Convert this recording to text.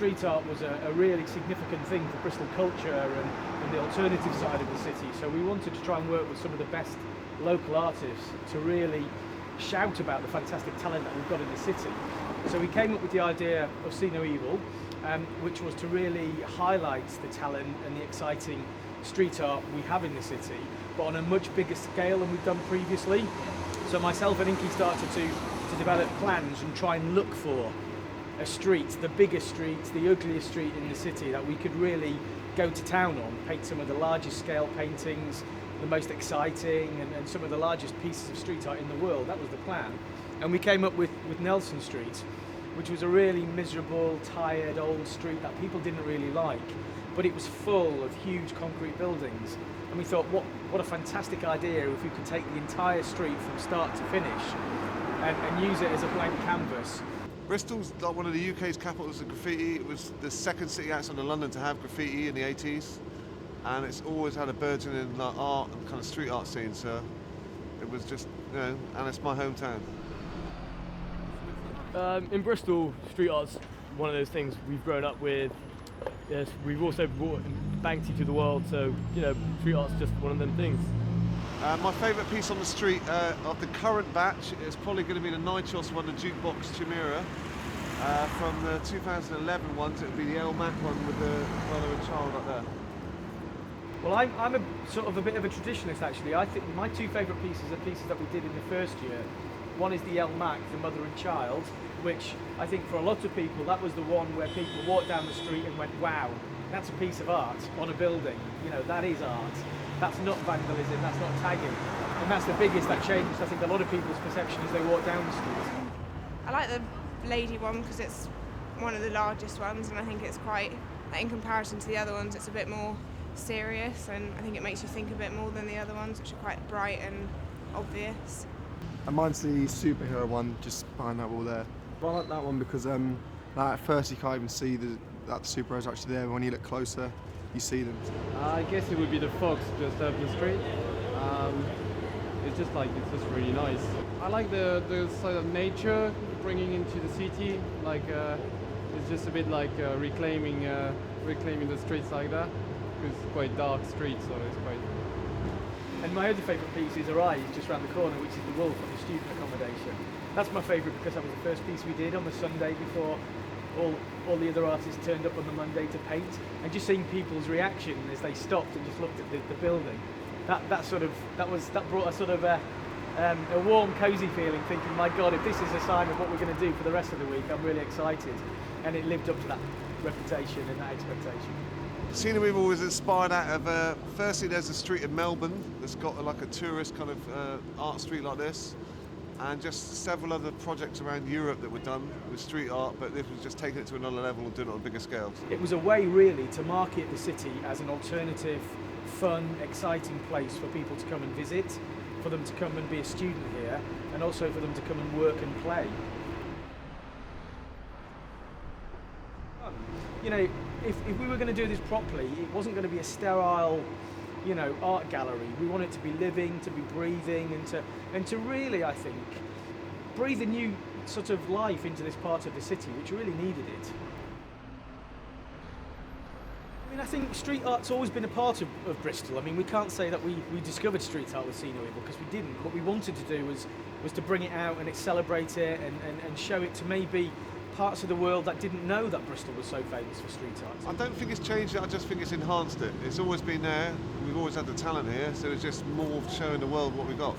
street art was a really significant thing for Bristol culture and the alternative side of the city. So we wanted to try and work with some of the best local artists to really shout about the fantastic talent that we've got in the city. So we came up with the idea of See No Evil, which was to really highlight the talent and the exciting street art we have in the city, but on a much bigger scale than we've done previously. So myself and Inky started to develop plans and try and look for a street, the biggest street, the ugliest street in the city that we could really go to town on, paint some of the largest scale paintings, the most exciting and some of the largest pieces of street art in the world. That was the plan. And we came up with Nelson Street, which was a really miserable, tired old street that people didn't really like, but it was full of huge concrete buildings. And we thought, what a fantastic idea if we could take the entire street from start to finish and use it as a blank canvas. Bristol's like one of the UK's capitals of graffiti. It was the second city outside of London to have graffiti in the 80s, and it's always had a burgeoning like art and kind of street art scene. So it was just, and it's my hometown. In Bristol, street art's one of those things we've grown up with. Yes, we've also brought Banksy to the world, so street art's just one of them things. My favourite piece on the street of the current batch is probably going to be the Nichos one, the Jukebox Chimera. From the 2011 ones, it would be the El Mac one with the brother and child up there. Well, I'm a bit of a traditionalist actually. I think my two favourite pieces are pieces that we did in the first year. One is the El Mac, the mother and child, which I think for a lot of people that was the one where people walked down the street and went, wow, that's a piece of art on a building. That is art. That's not vandalism, that's not tagging. And that's the biggest that changed, I think, a lot of people's perception as they walk down the street. I like the lady one because it's one of the largest ones, and I think it's quite, in comparison to the other ones, it's a bit more serious, and I think it makes you think a bit more than the other ones, which are quite bright and obvious. And mine's the superhero one, just behind that wall there. I like that one because at first you can't even see that the superheroes are actually there, but when you look closer, you see them. I guess it would be the fox just up the street. It's just really nice. I like the sort of nature bringing into the city. It's just a bit like reclaiming the streets like that. It's quite dark street, so it's quite. And my other favourite piece is Arise, just round the corner, which is the wolf on the student accommodation. That's my favourite because that was the first piece we did on the Sunday before all the other artists turned up on the Monday to paint, and just seeing people's reaction as they stopped and just looked at the building, that brought a sort of a warm, cosy feeling, thinking, my God, if this is a sign of what we're going to do for the rest of the week, I'm really excited. And it lived up to that reputation and that expectation. See No Evil was inspired out of, firstly there's a street in Melbourne that's got like a tourist kind of art street like this, and just several other projects around Europe that were done with street art, but this was just taking it to another level and doing it on a bigger scale. It was a way really to market the city as an alternative, fun, exciting place for people to come and visit, for them to come and be a student here, and also for them to come and work and play. If we were going to do this properly, it wasn't going to be a sterile, art gallery. We want it to be living, to be breathing, and to really, I think, breathe a new sort of life into this part of the city, which really needed it. I think street art's always been a part of Bristol. We can't say that we discovered street art with See No Evil, because we didn't. What we wanted to do was to bring it out and celebrate it and show it to maybe parts of the world that didn't know that Bristol was so famous for street art. I don't think it's changed it, I just think it's enhanced it. It's always been there, we've always had the talent here, so it's just more showing the world what we've got.